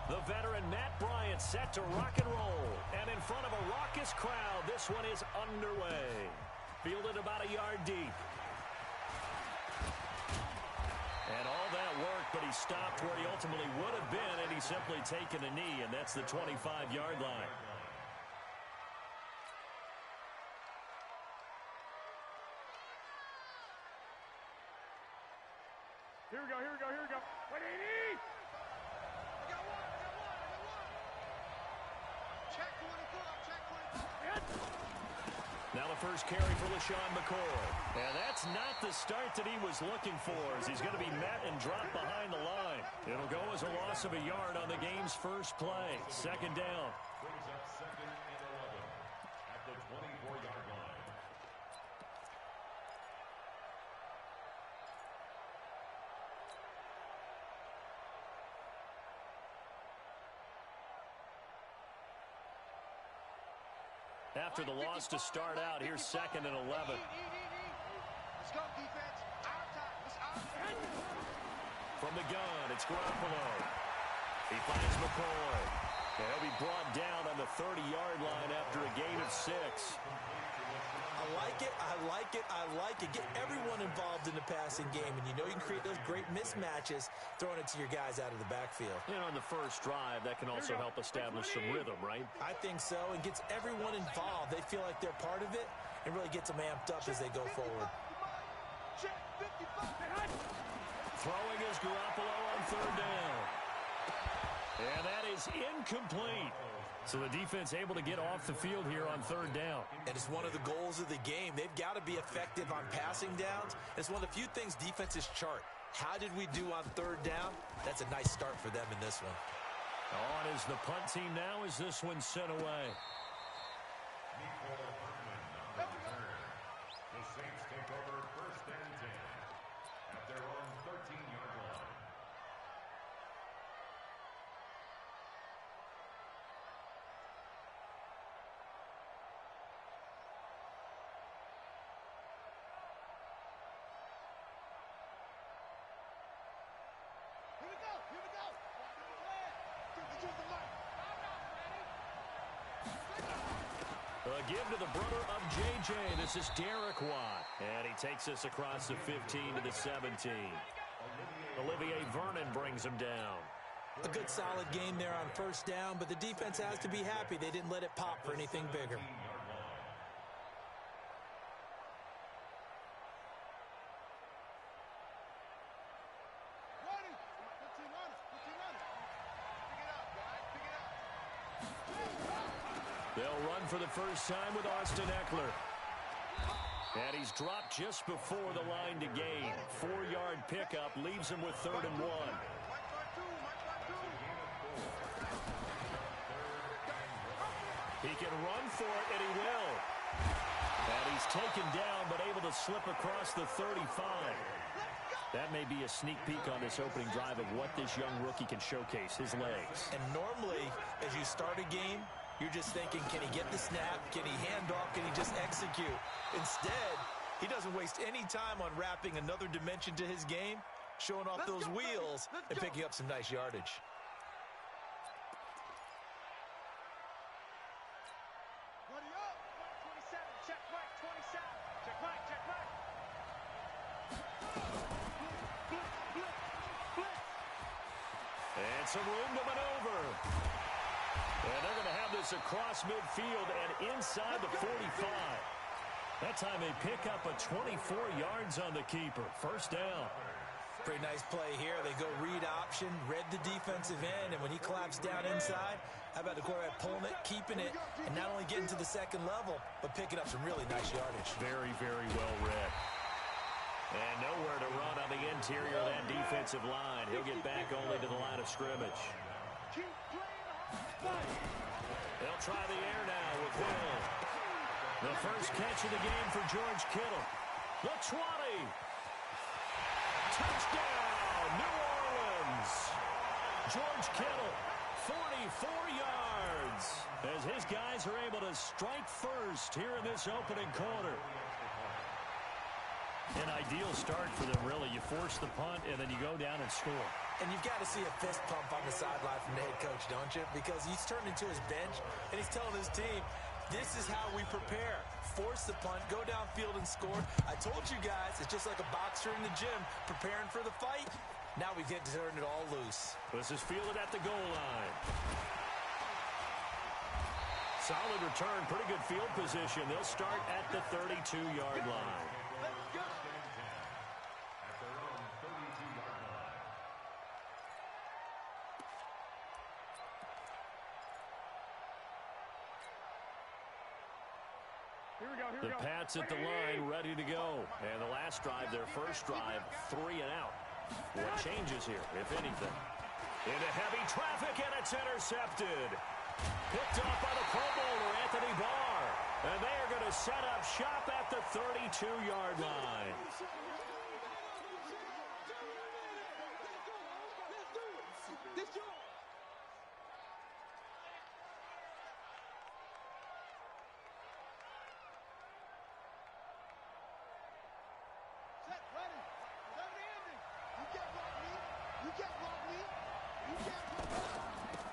The veteran Matt Bryant set to rock and roll. And in front of a raucous crowd, this one is underway. Fielded about a yard deep. And all that work, but he stopped where he ultimately would have been had he simply taken a knee, and that's the 25-yard line. Here we go, here we go, here we go. 180! Now the first carry for LeSean McCoy. And that's not the start that he was looking for, as he's going to be met and dropped behind the line. It'll go as a loss of a yard on the game's first play. Second down. Brings up 2nd and 11 at the 24-yard line. After the loss to start out, here's 2nd and 11. Let's go, defense. Our time. It's our time. From the gun, it's Garoppolo. He finds McCoy. And he'll be brought down on the 30-yard line after a gain of 6. I like it, I like it, I like it. Get everyone involved in the passing game, and you know you can create those great mismatches throwing it to your guys out of the backfield. And on the first drive, that can also help establish some rhythm, right? I think so, and gets everyone involved. They feel like they're part of it and really gets them amped up as they go forward. Throwing is Garoppolo on 3rd down. And that is incomplete. So the defense able to get off the field here on 3rd down. And it's one of the goals of the game. They've got to be effective on passing downs. It's one of the few things defenses chart. How did we do on 3rd down? That's a nice start for them in this one. On is the punt team now as this one's sent away. The Saints take over 1st and 10 at their own 13-yard line. Here we go. Here we go. A give to the brother of J.J. This is Derek Watt. And he takes us across the 15 to the 17. Olivier Vernon brings him down. A good solid game there on 1st down, but the defense has to be happy they didn't let it pop for anything bigger. They'll run for the first time with Austin Eckler. And he's dropped just before the line to gain. 4-yard pickup leaves him with 3rd and 1. He can run for it, and he will. And he's taken down, but able to slip across the 35. That may be a sneak peek on this opening drive of what this young rookie can showcase, his legs. And normally, as you start a game, you're just thinking, can he get the snap? Can he hand off? Can he just execute? Instead, he doesn't waste any time on wrapping another dimension to his game, showing off those wheels and picking up some nice yardage. Ready up. 27. Check Mike. 27. Check Mike. Check Mike. And some room to maneuver. And they're going to have this across midfield and inside the 45. That time they pick up a 24 yards on the keeper. First down. Pretty nice play here. They go read option, read the defensive end, and when he collapsed down inside, how about the quarterback pulling it, keeping it, and not only getting to the 2nd level, but picking up some really nice yardage. Very, very well read. And nowhere to run on the interior of that defensive line. He'll get back only to the line of scrimmage. They'll try the air now with Hill. The first catch of the game for George Kittle. The 20. Touchdown, New Orleans. George Kittle, 44 yards. As his guys are able to strike first here in this opening quarter. An ideal start for them, really. You force the punt, and then you go down and score. And you've got to see a fist pump on the sideline from the head coach, don't you? Because he's turned into his bench, and he's telling his team, this is how we prepare. Force the punt, go downfield and score. I told you guys, it's just like a boxer in the gym preparing for the fight. Now we get to turn it all loose. This is fielded at the goal line. Solid return, pretty good field position. They'll start at the 32-yard line. The Pats at the line, ready to go. And the last drive, their first drive, 3 and out. What changes here, if anything? Into heavy traffic, and it's intercepted. Picked off by the Pro Bowler, Anthony Barr. And they are going to set up shop at the 32-yard line.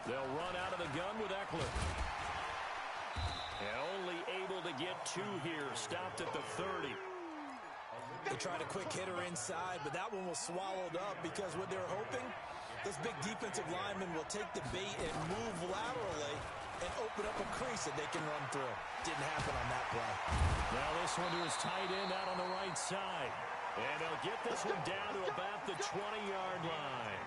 They'll run out of the gun with Eckler. And only able to get 2 here. Stopped at the 30. They tried a quick hitter inside, but that one was swallowed up because what they're hoping, those big defensive linemen will take the bait and move laterally and open up a crease that they can run through. Didn't happen on that play. Now this one to his tight end out on the right side. And they'll get this one down to about the 20-yard line.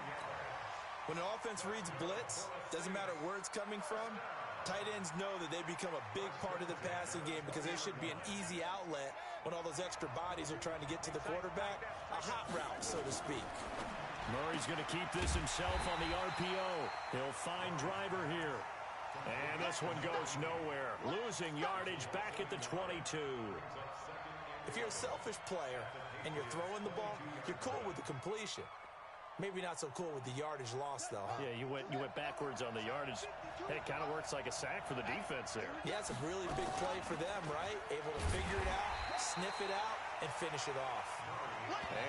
When an offense reads blitz, doesn't matter where it's coming from, tight ends know that they become a big part of the passing game because there should be an easy outlet when all those extra bodies are trying to get to the quarterback. A hot route, so to speak. Murray's going to keep this himself on the RPO. He'll find Driver here. And this one goes nowhere. Losing yardage back at the 22. If you're a selfish player and you're throwing the ball, you're cool with the completion. Maybe not so cool with the yardage loss, though, huh? Yeah, you went backwards on the yardage. Hey, it kind of works like a sack for the defense there. Yeah, it's a really big play for them, right? Able to figure it out, sniff it out, and finish it off.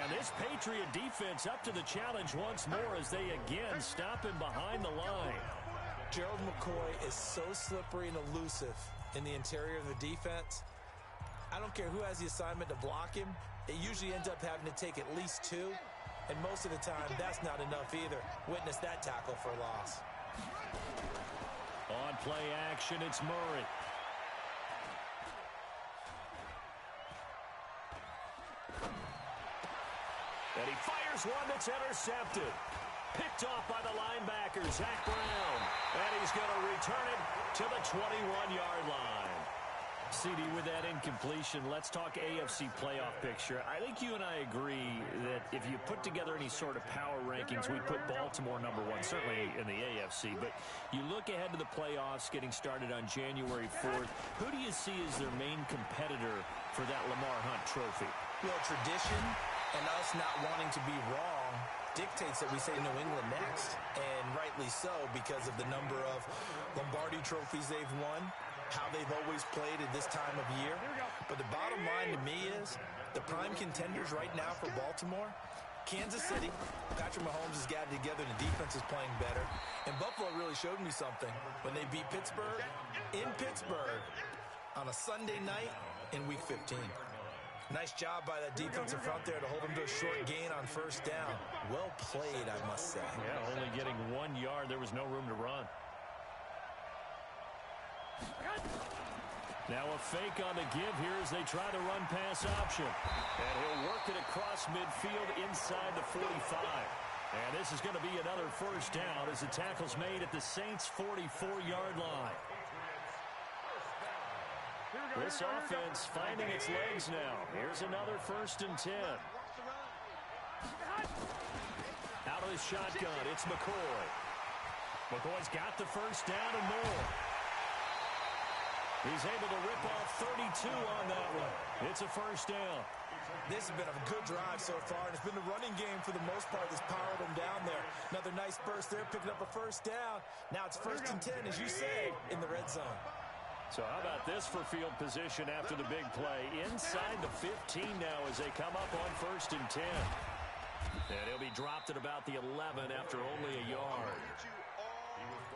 And this Patriot defense up to the challenge once more as they again stop him behind the line. Gerald McCoy is so slippery and elusive in the interior of the defense. I don't care who has the assignment to block him. It usually ends up having to take at least 2. And most of the time, that's not enough either. Witness that tackle for loss. On play action, it's Murray. And he fires one that's intercepted. Picked off by the linebacker, Zach Brown. And he's going to return it to the 21-yard line. CD, with that incompletion, let's talk AFC playoff picture. I think you and I agree that if you put together any sort of power rankings, we'd put Baltimore #1, certainly in the AFC. But you look ahead to the playoffs getting started on January 4th. Who do you see as their main competitor for that Lamar Hunt trophy? Well, tradition and us not wanting to be wrong dictates that we say New England next. And rightly so, because of the number of Lombardi trophies they've won, how they've always played at this time of year. But the bottom line to me is the prime contenders right now for Baltimore, Kansas City. Patrick Mahomes has got it together and the defense is playing better. And Buffalo really showed me something when they beat Pittsburgh in Pittsburgh on a Sunday night in Week 15. Nice job by that defensive front there to hold them to a short gain on first down. Well played, I must say. Yeah, only getting 1 yard. There was no room to run. Now a fake on the give here as they try to run pass option. And he'll work it across midfield inside the 45. And this is going to be another first down as the tackle's made at the Saints' 44-yard line. This offense finding its legs now. Here's another 1st and 10. Out of the shotgun, it's McCoy. McCoy's got the first down and more. He's able to rip off 32 on that one. It's a first down. This has been a good drive so far, and it's been the running game for the most part that's powered them down there. Another nice burst there, picking up a first down. Now it's 1st and 10, as you say, in the red zone. So how about this for field position after the big play? Inside the 15 now as they come up on 1st and 10. And he'll be dropped at about the 11 after only a yard.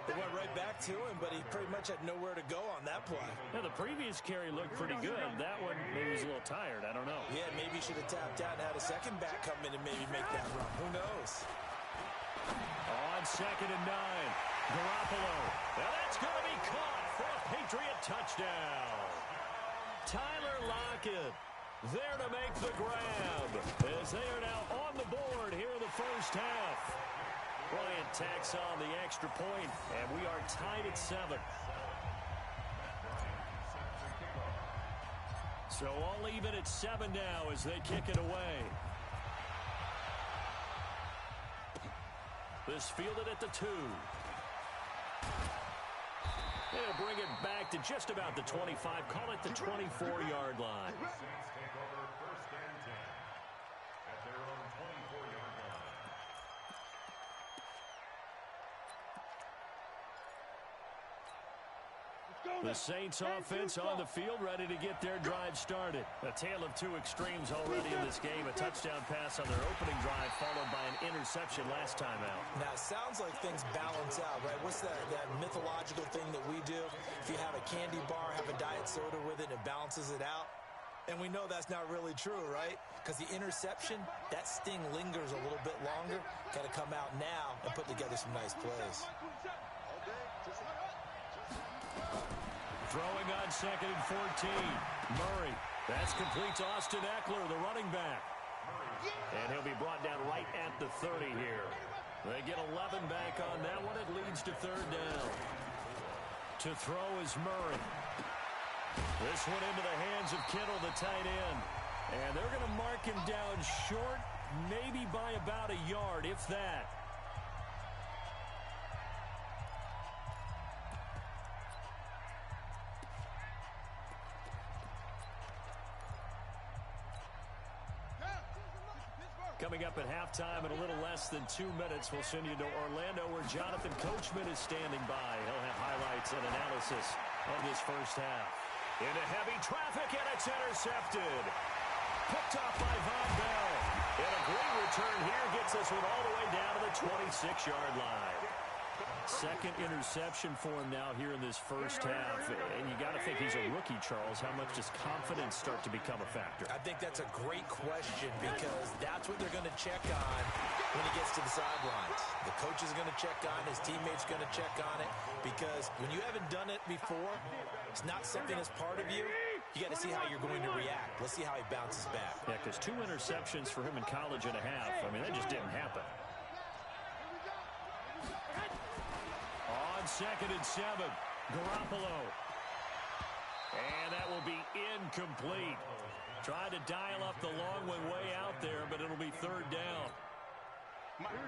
They went right back to him, but he pretty much had nowhere to go on that play. Yeah, the previous carry looked pretty good. That one, maybe he's a little tired. I don't know. Yeah, maybe he should have tapped out and had a second back come in and maybe make that run. Who knows? On 2nd and 9, Garoppolo. Now that's going to be caught for a Patriot touchdown. Tyler Lockett there to make the grab as they are now on the board here in the first half. Bryant tacks on the extra point, and we are tied at 7. So all even at 7 now as they kick it away. This fielded at the 2. They'll bring it back to just about the 25. Call it the 24-yard line. Saints take over 1st and 10 at their own 24-yard line. The Saints offense on the field, ready to get their drive started. A tale of two extremes already in this game. A touchdown pass on their opening drive, followed by an interception last time out. Now, it sounds like things balance out, right? What's that mythological thing that we do? If you have a candy bar, have a diet soda with it, it balances it out. And we know that's not really true, right? Because the interception, that sting lingers a little bit longer. Got to come out now and put together some nice plays. Throwing on 2nd and 14. Murray. That's complete to Austin Eckler, the running back. And he'll be brought down right at the 30 here. They get 11 back on that one. It leads to 3rd down. To throw is Murray. This one into the hands of Kittle, the tight end. And they're going to mark him down short, maybe by about a yard, if that. Coming up at halftime in a little less than 2 minutes, we'll send you to Orlando where Jonathan Coachman is standing by. He'll have highlights and analysis of this first half. Into heavy traffic, and it's intercepted. Picked off by Von Bell. And a great return here gets this one all the way down to the 26-yard line. Second interception for him now here in this first half. And you got to think he's a rookie, Charles. How much does confidence start to become a factor? I think that's a great question because that's what they're going to check on when he gets to the sidelines. The coach is going to check on, his teammates going to check on it, because when you haven't done it before, it's not something that's part of you. You got to see how you're going to react. Let's see how he bounces back. Yeah, because 2 interceptions for him in college and a half. I mean, that just didn't happen. On 2nd and 7, Garoppolo. And that will be incomplete. Tried to dial up the long one way out there, but it'll be 3rd down.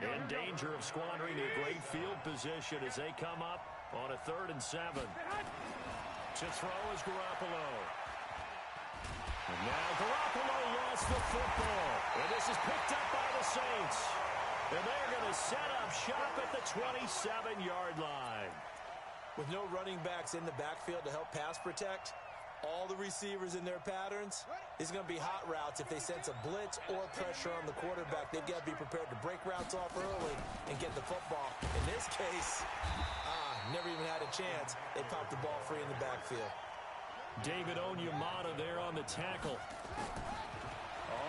In danger of squandering a great field position as they come up on a 3rd and 7. To throw is Garoppolo. And now Garoppolo lost the football. And this is picked up by the Saints. And they're going to set up shop at the 27-yard line. With no running backs in the backfield to help pass protect, all the receivers in their patterns, it's going to be hot routes. If they sense a blitz or pressure on the quarterback, they've got to be prepared to break routes off early and get the football. In this case, never even had a chance. They popped the ball free in the backfield. David Onyemata there on the tackle.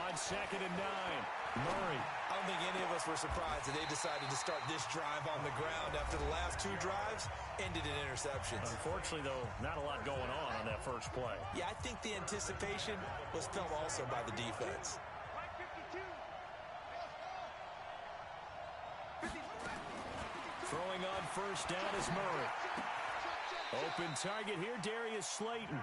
On 2nd and 9, Murray. I don't think any of us were surprised that they decided to start this drive on the ground after the last 2 drives ended in interceptions. Unfortunately, though, not a lot going on that first play. Yeah, I think the anticipation was felt also by the defense. Throwing on 1st down is Murray. Open target here, Darius Slayton.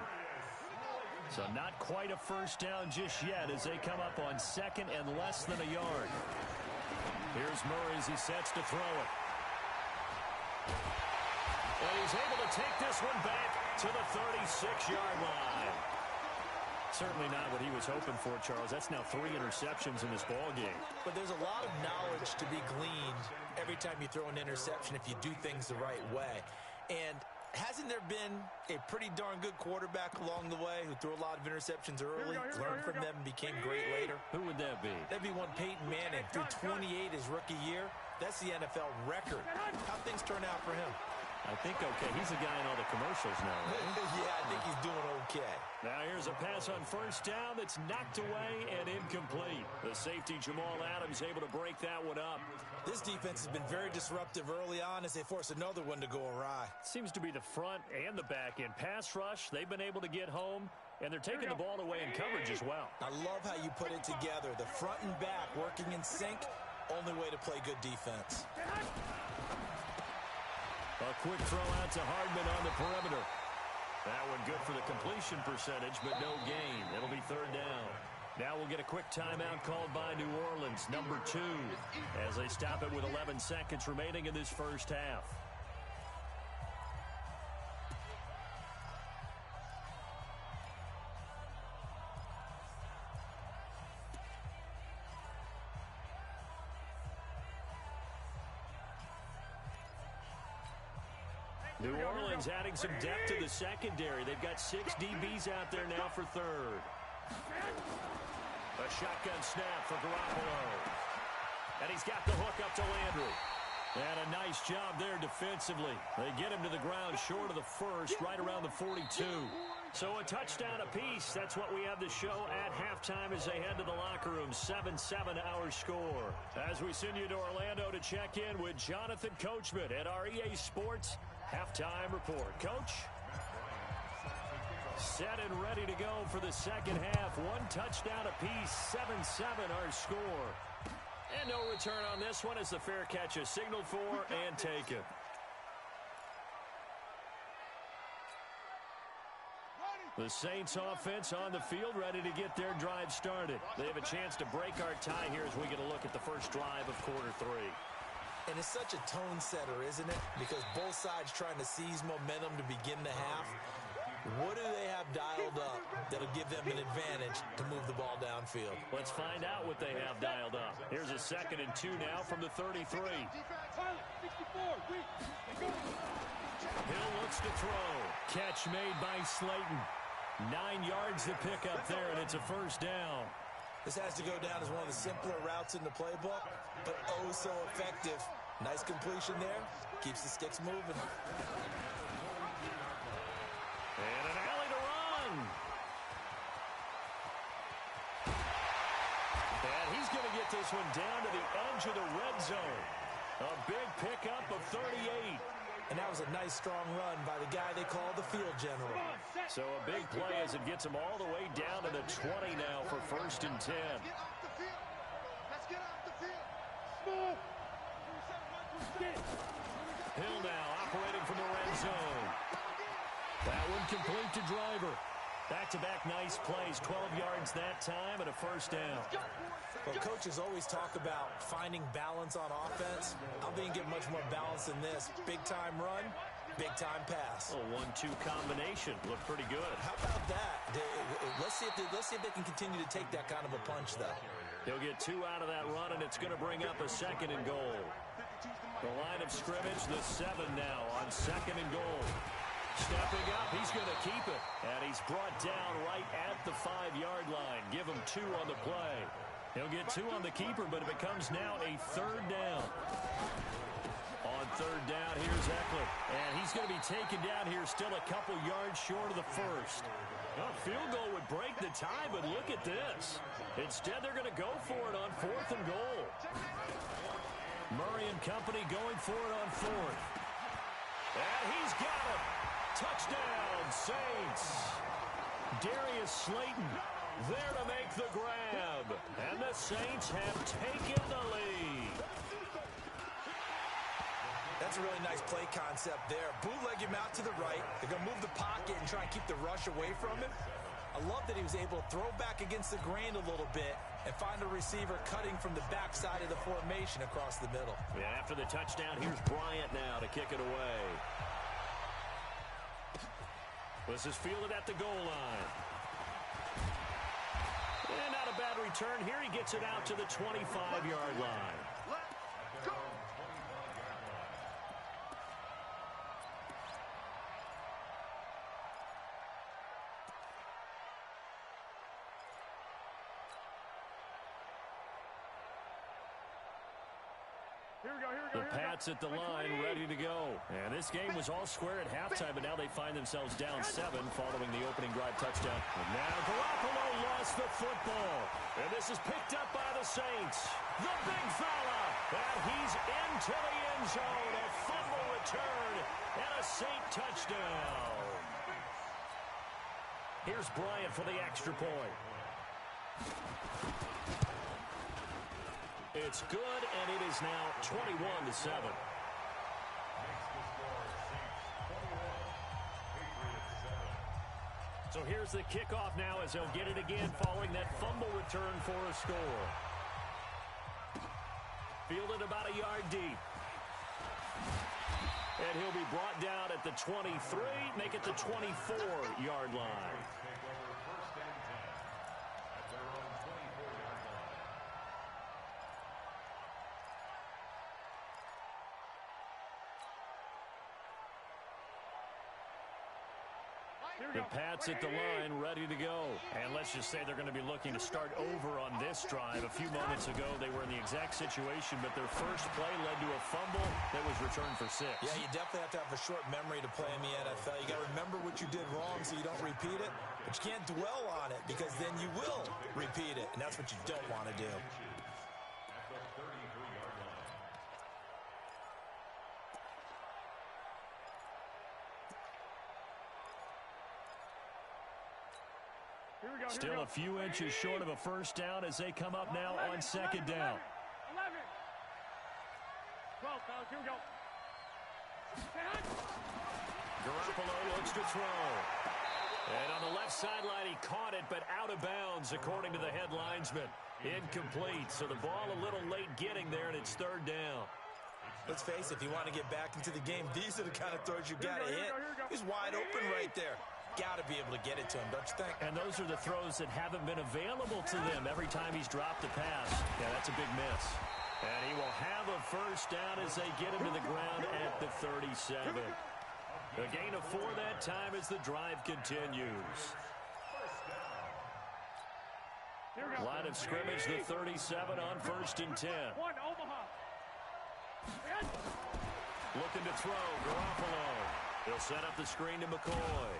So not quite a 1st down just yet as they come up on 2nd and less than a yard. Here's Murray as he sets to throw it. And he's able to take this one back to the 36-yard line. Certainly not what he was hoping for, Charles. That's now 3 interceptions in this ball game. But there's a lot of knowledge to be gleaned every time you throw an interception if you do things the right way. And hasn't there been a pretty darn good quarterback along the way who threw a lot of interceptions early, learned from them, and became great later? Who would that be? That'd be one Peyton Manning. Threw 28 his rookie year. That's the NFL record. How things turn out for him? I think okay. He's a guy in all the commercials now, right? Yeah, I think he's doing okay. Now here's a pass on first down that's knocked away and incomplete. The safety Jamal Adams able to break that one up. This defense has been very disruptive early on as they force another one to go awry. Seems to be the front and the back end. Pass rush, they've been able to get home, and they're taking the ball away in coverage as well. I love how you put it together. The front and back working in sync, only way to play good defense. A quick throw out to Hardman on the perimeter. That one good for the completion percentage, but no gain. It'll be third down. Now we'll get a quick timeout called by New Orleans, number 2, as they stop it with 11 seconds remaining in this first half. New Orleans adding some depth to the secondary. They've got 6 DBs out there now for third. A shotgun snap for Garoppolo. And he's got the hook up to Landry. And a nice job there defensively. They get him to the ground short of the first, right around the 42. So a touchdown apiece. That's what we have to show at halftime as they head to the locker room. 7-7 our score. As we send you to Orlando to check in with Jonathan Coachman at our EA Sports Halftime Report. Coach? Set and ready to go for the second half. 1 touchdown apiece. 7-7 our score. And no return on this one as the fair catch is signaled for and taken. The Saints offense on the field ready to get their drive started. They have a chance to break our tie here as we get a look at the first drive of quarter 3. And it's such a tone setter, isn't it? Because both sides trying to seize momentum to begin the half. What do they have dialed up that'll give them an advantage to move the ball downfield? Let's find out what they have dialed up. Here's a 2nd and 2 now from the 33. Hill looks to throw. Catch made by Slayton. 9 yards to pick up there, and it's a first down. This has to go down as one of the simpler routes in the playbook, but oh so effective. Nice completion there. Keeps the sticks moving. And an alley to run. And he's going to get this one down to the edge of the red zone. A big pickup of 38. And that was a nice, strong run by the guy they call the field general. So a big play as it gets him all the way down to the 20 now for 1st and 10. Let's get off the field. Hill now operating from the red zone. That one complete to Driver. Back-to-back nice plays, 12 yards that time and a first down. Well, coaches always talk about finding balance on offense. I'm being get much more balance than this. Big-time run, big-time pass. A 1-2 combination. Looked pretty good. How about that? Let's see if they can continue to take that kind of a punch, though. He'll get 2 out of that run, and it's going to bring up a 2nd and goal. The line of scrimmage, the 7 now on 2nd and goal. Stepping up, he's going to keep it. And he's brought down right at the 5-yard line. Give him 2 on the play. He'll get 2 on the keeper, but it becomes now a 3rd down. On 3rd down, here's Eckler. And he's going to be taken down here still a couple yards short of the first. A field goal would break the tie, but look at this. Instead, they're going to go for it on 4th and goal. Murray and company going for it on 4th. And he's got it. Touchdown, Saints. Darius Slayton there to make the grab. And the Saints have taken the lead. That's a really nice play concept there. Bootleg him out to the right. They're going to move the pocket and try and keep the rush away from him. I love that he was able to throw back against the grain a little bit and find a receiver cutting from the backside of the formation across the middle. Yeah, after the touchdown, here's Bryant now to kick it away. This is fielded at the goal line. And not a bad return here. He gets it out to the 25-yard line. Here we go, here we go, The Pats at the line, ready to go. And this game was all square at halftime, but now they find themselves down 7 following the opening drive touchdown. And now Garoppolo lost the football. And this is picked up by the Saints. The big fella. And he's into the end zone. A fumble return and a Saint touchdown. Here's Bryant for the extra point. It's good, and it is now 21-7. So here's the kickoff now as they'll get it again following that fumble return for a score. Fielded about a yard deep. And he'll be brought down at the 23, make it the 24-yard line. The Pats at the line, ready to go. And let's just say they're going to be looking to start over on this drive. A few moments ago, they were in the exact situation, but their first play led to a fumble that was returned for 6. Yeah, you definitely have to have a short memory to play in the NFL. You got to remember what you did wrong so you don't repeat it, but you can't dwell on it because then you will repeat it, and that's what you don't want to do. Still a few inches short of a first down as they come up now on second down. 11. 12, fellas, here we go. Garoppolo looks to throw. And on the left sideline, he caught it, but out of bounds, according to the head linesman. Incomplete, so the ball a little late getting there, and it's third down. Let's face it, if you want to get back into the game, these are the kind of throws you got to hit. He's wide open right there. Got to be able to get it to him, don't you think? And those are the throws that haven't been available to them every time he's dropped a pass. Yeah, that's a big miss. And he will have a first down as they get him to the ground at the 37. A gain of 4 that time as the drive continues. Line of scrimmage, the 37 on 1st and 10. One, Omaha. Looking to throw, Garoppolo. He'll set up the screen to McCoy.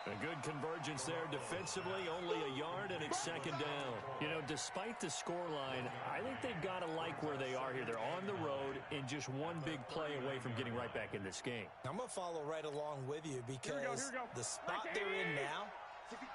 A good convergence there defensively, only a yard, and it's second down. You know, despite the scoreline, I think they've got to like where they are here. They're on the road and just one big play away from getting right back in this game. I'm going to follow right along with you because the spot they're in now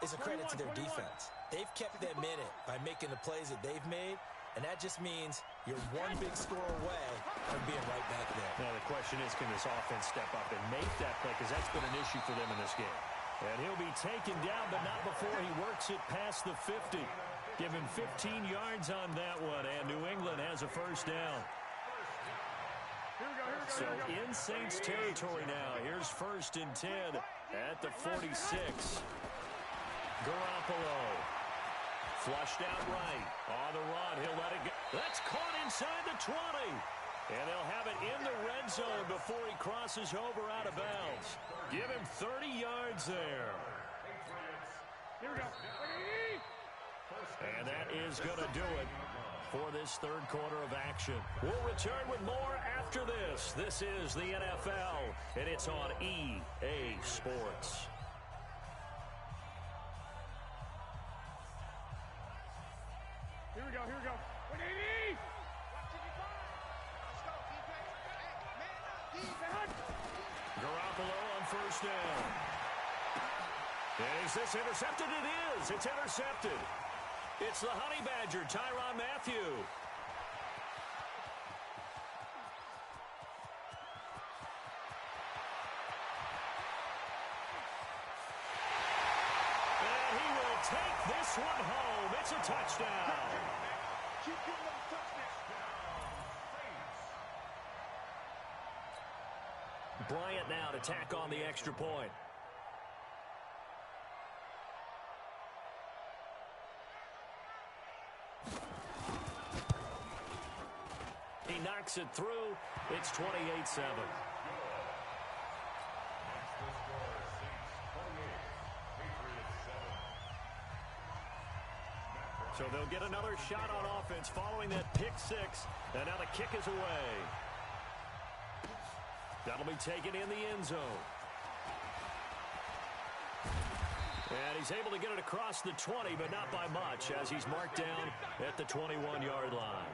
is a credit to their defense. They've kept them in it by making the plays that they've made, and that just means you're one big score away from being right back there. Now, the question is, can this offense step up and make that play? Because that's been an issue for them in this game. And he'll be taken down, but not before he works it past the 50. Give him 15 yards on that one, and New England has a first down. So in Saints territory now. Here's 1st and 10 at the 46. Garoppolo. Flushed out right. On the run. He'll let it go. That's caught inside the 20. And they'll have it in the red zone before he crosses over out of bounds. Give him 30 yards there. Here we go. And that is going to do it for this third quarter of action. We'll return with more after this. This is the NFL, and it's on EA Sports. Here we go, here we go. Garoppolo on first down. Is this intercepted? It is. It's intercepted. It's the Honey Badger, Tyrann Mathieu. And he will take this one home. It's a touchdown. Keep giving them touchdowns. Bryant now to tack on the extra point. He knocks it through. It's 28-7. So they'll get another shot on offense following that pick six. And now the kick is away. That'll be taken in the end zone. And he's able to get it across the 20, but not by much, as he's marked down at the 21-yard line.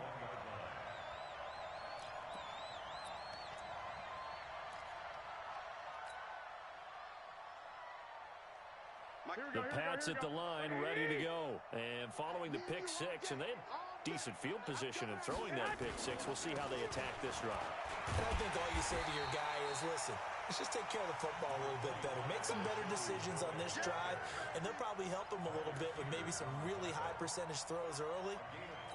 The Pats at the line, ready to go. And following the pick six, and they had decent field position in throwing that pick six. We'll see how they attack this drive. And I think all you say to your guy is, listen, let's just take care of the football a little bit better. Make some better decisions on this drive, and they'll probably help him a little bit with maybe some really high percentage throws early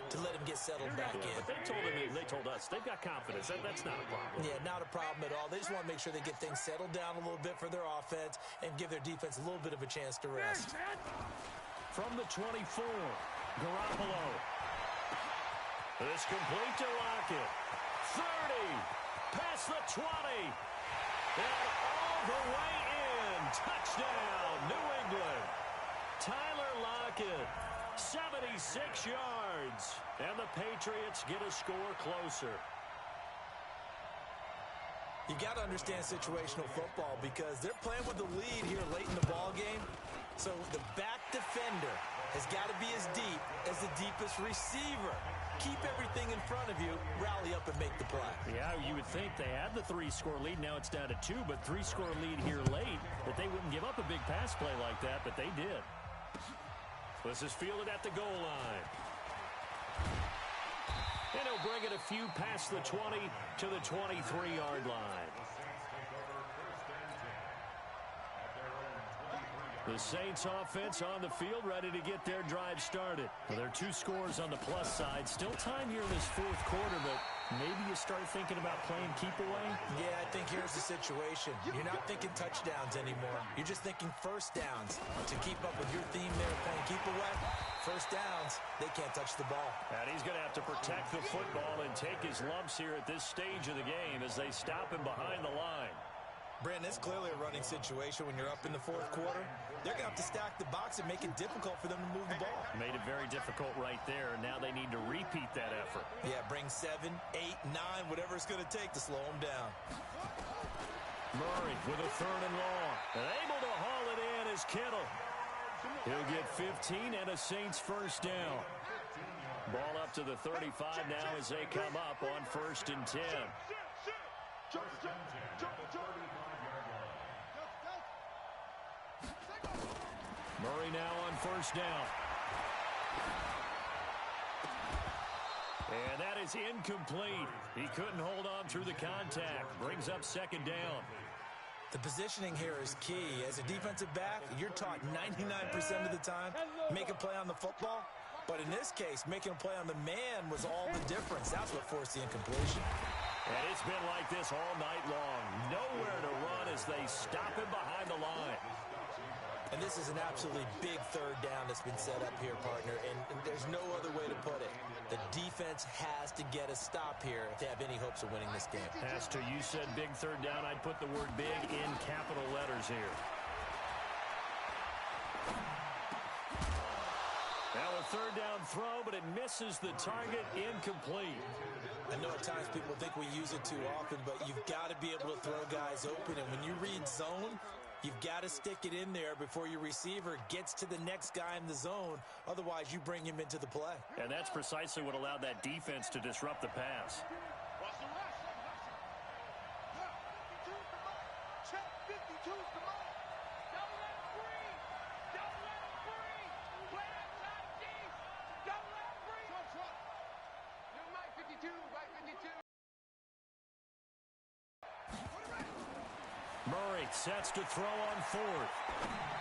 to let him get settled back in. But they told us they've got confidence. That's not a problem. Yeah, not a problem at all. They just want to make sure they get things settled down a little bit for their offense and give their defense a little bit of a chance to rest. From the 24, Garoppolo. This complete to Lockett. 30, past the 20, and all the way in. Touchdown, New England. Tyler Lockett, 76 yards, and the Patriots get a score closer. You got to understand situational football because they're playing with the lead here late in the ball game. So the back defender has got to be as deep as the deepest receiver. Keep everything in front of you, rally up and make the play. Yeah, you would think they had the 3-score lead. Now it's down to 2, but 3-score lead here late, that they wouldn't give up a big pass play like that, but they did. This is fielded at the goal line. And he'll bring it a few past the 20 to the 23-yard line. The Saints offense on the field, ready to get their drive started. Well, there are 2 scores on the plus side. Still time here in this fourth quarter, but maybe you start thinking about playing keep away? Yeah, I think here's the situation. You're not thinking touchdowns anymore. You're just thinking first downs. To keep up with your theme there, playing keep away, first downs, they can't touch the ball. And he's going to have to protect the football and take his lumps here at this stage of the game as they stop him behind the line. Brandon, it's clearly a running situation when you're up in the fourth quarter. They're going to have to stack the box and make it difficult for them to move the ball. Made it very difficult right there, and now they need to repeat that effort. Yeah, bring 7, 8, 9, whatever it's going to take to slow them down. Murray with a 3rd and long. And able to haul it in is Kittle. He'll get 15 and a Saints first down. Ball up to the 35 now as they come up on 1st and 10. Murray now on 1st down. And that is incomplete. He couldn't hold on through the contact. Brings up 2nd down. The positioning here is key. As a defensive back, you're taught 99% of the time, make a play on the football. But in this case, making a play on the man was all the difference. That's what forced the incompletion. And it's been like this all night long. Nowhere to run as they stop him behind the line. And this is an absolutely big 3rd down that's been set up here, partner, and there's no other way to put it. The defense has to get a stop here if they have any hopes of winning this game. Has to. You said big 3rd down. I'd put the word big in capital letters here. Now a 3rd down throw, but it misses the target. Incomplete. I know at times people think we use it too often, but you've got to be able to throw guys open. And when you read zone, you've got to stick it in there before your receiver gets to the next guy in the zone. Otherwise, you bring him into the play. And that's precisely what allowed that defense to disrupt the pass. Murray sets to throw on 4th.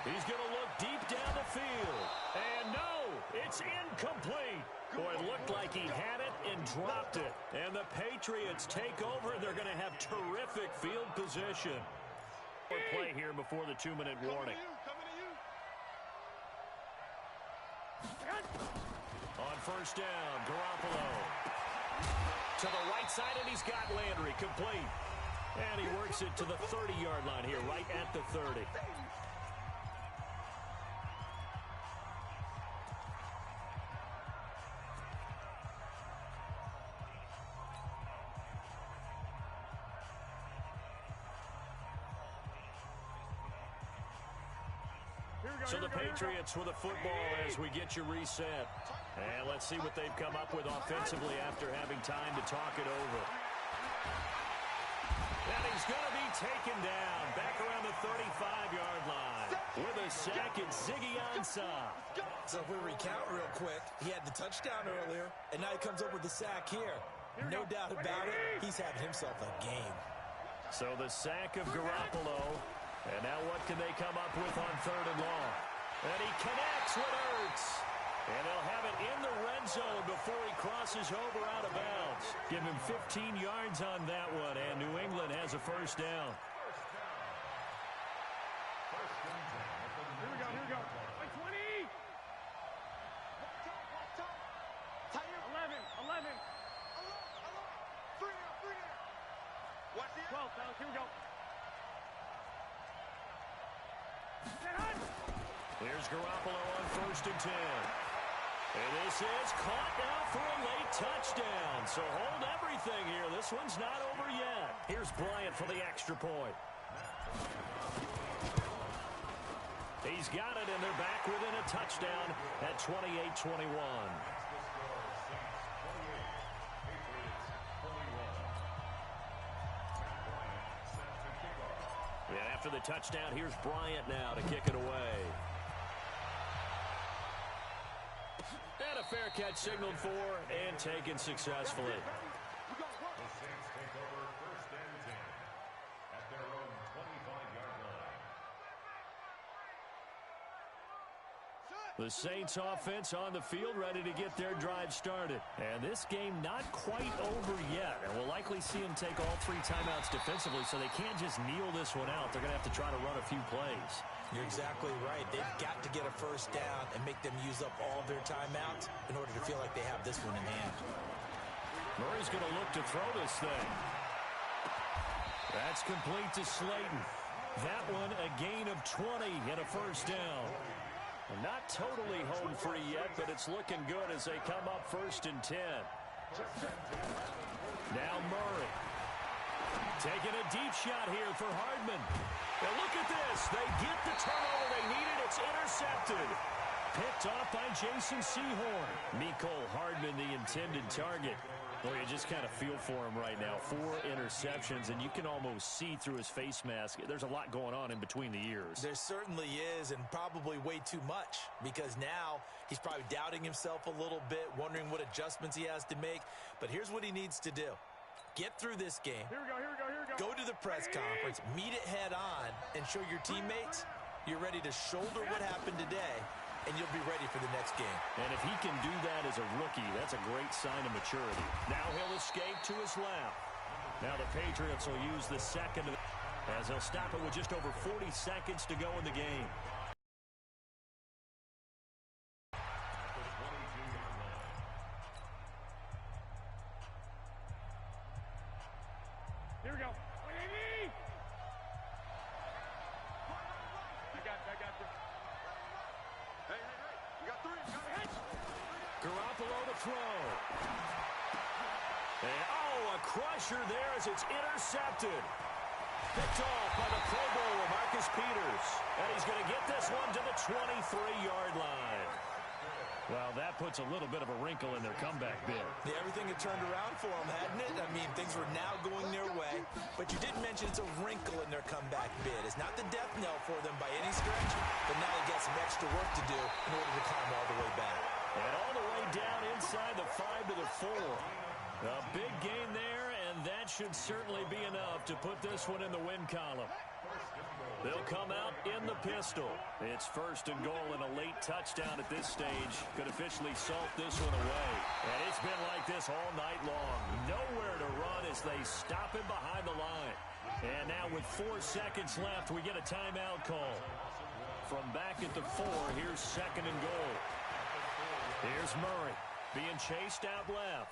He's going to look deep down the field. And no, it's incomplete. Boy, it looked like he had it and dropped it. And the Patriots take over. They're going to have terrific field position. Play here before the 2-minute warning. On 1st down, Garoppolo. To the right side, and he's got Landry complete. And he works it to the 30-yard line here, right at the 30. So the Patriots with a football as we get you reset. And let's see what they've come up with offensively after having time to talk it over. And he's going to be taken down back around the 35-yard line. With a sack, it's Ziggy Ansah. So if we recount real quick, he had the touchdown earlier, and now he comes up with the sack here. No doubt about it, he's having himself a game. So the sack of Garoppolo. And now what can they come up with on 3rd and long? And he connects with Ertz. And they'll have it in the red zone before he crosses over out of bounds. Give him 15 yards on that one, and New England has a first down. Here we go. 20. 11. 12, fellas, here we go. Here's Garoppolo on 1st and 10. And this is caught now for a late touchdown. So hold everything here. This one's not over yet. Here's Bryant for the extra point. He's got it, and they're back within a touchdown at 28-21. And after the touchdown, here's Bryant now to kick it away. And a fair catch signaled for and taken successfully. The Saints take over 1st and 10 at their own 25-yard line. The Saints offense on the field ready to get their drive started. And this game not quite over yet. And we'll likely see them take all 3 timeouts defensively, so they can't just kneel this one out. They're going to have to try to run a few plays. You're exactly right. They've got to get a first down and make them use up all their timeouts in order to feel like they have this one in hand. Murray's going to look to throw this thing. That's complete to Slayton. That one a gain of 20 and a first down. Not totally home free yet, but it's looking good as they come up 1st and 10. Now Murray. Taking a deep shot here for Hardman. And look at this. They get the turnover they needed. It's intercepted. Picked off by Jason Sehorn. Mecole Hardman, the intended target. Well, you just kind of feel for him right now. 4 interceptions, and you can almost see through his face mask. There's a lot going on in between the ears. There certainly is, and probably way too much, because now he's probably doubting himself a little bit, wondering what adjustments he has to make. But here's what he needs to do. Get through this game. Here we go. Go to the press conference, meet it head on, and show your teammates you're ready to shoulder what happened today, and you'll be ready for the next game. And if he can do that as a rookie, that's a great sign of maturity. Now he'll escape to his left. Now the Patriots will use the second as they'll stop it with just over 40 seconds to go in the game. Here we go. I got this. Hey, you got 3. Garoppolo to throw. And, a crusher there as it's intercepted. Picked off by the Pro Bowler, Marcus Peters. And he's going to get this one to the 23-yard line. Well, that puts a little bit of a wrinkle in their comeback bid. Yeah, everything had turned around for them, hadn't it? I mean, things were now going their way. But you did mention it's a wrinkle in their comeback bid. It's not the death knell for them by any stretch, but now they got some extra work to do in order to climb all the way back. And all the way down inside the 5 to the 4. A big gain there, and that should certainly be enough to put this one in the win column. They'll come out in the pistol. It's 1st and goal, and a late touchdown at this stage could officially salt this one away. And it's been like this all night long. Nowhere to run as they stop him behind the line. And now with 4 seconds left, we get a timeout call. From back at the 4, here's 2nd and goal. Here's Murray being chased out left.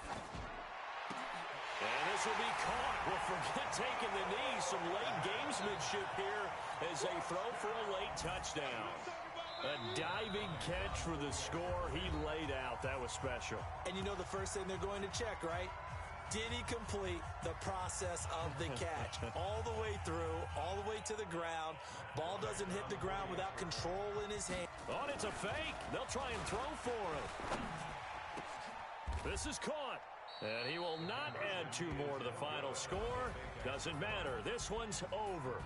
And this will be caught. Well, forget taking the knee. Some late gamesmanship here as they throw for a late touchdown. A diving catch for the score. He laid out. That was special. And you know the first thing they're going to check, right? Did he complete the process of the catch? All the way through, all the way to the ground. Ball doesn't hit the ground without control in his hand. Oh, it's a fake. They'll try and throw for him. This is caught. And he will not add 2 more to the final score. Doesn't matter. This one's over.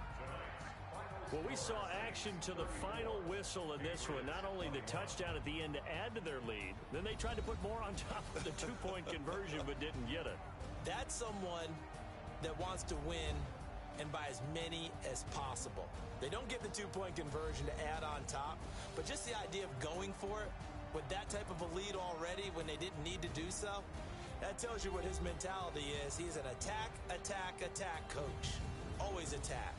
Well, we saw action to the final whistle in this one. Not only the touchdown at the end to add to their lead, then they tried to put more on top of the 2-point conversion but didn't get it. That's someone that wants to win and by as many as possible. They don't get the 2-point conversion to add on top, but just the idea of going for it with that type of a lead already when they didn't need to do so, that tells you what his mentality is. He's an attack, attack, attack coach. Always attack.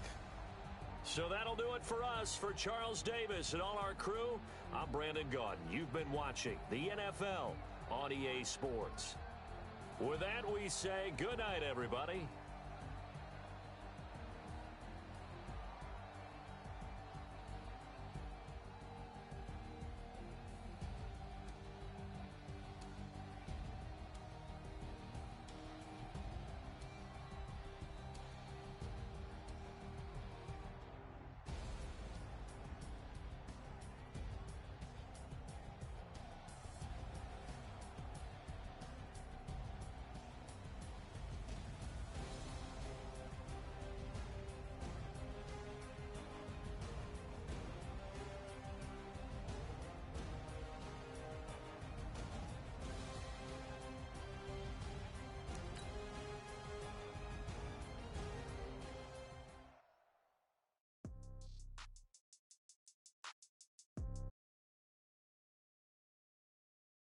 So that'll do it for us. For Charles Davis and all our crew, I'm Brandon Gaudin. You've been watching the NFL on EA Sports. With that, we say good night, everybody.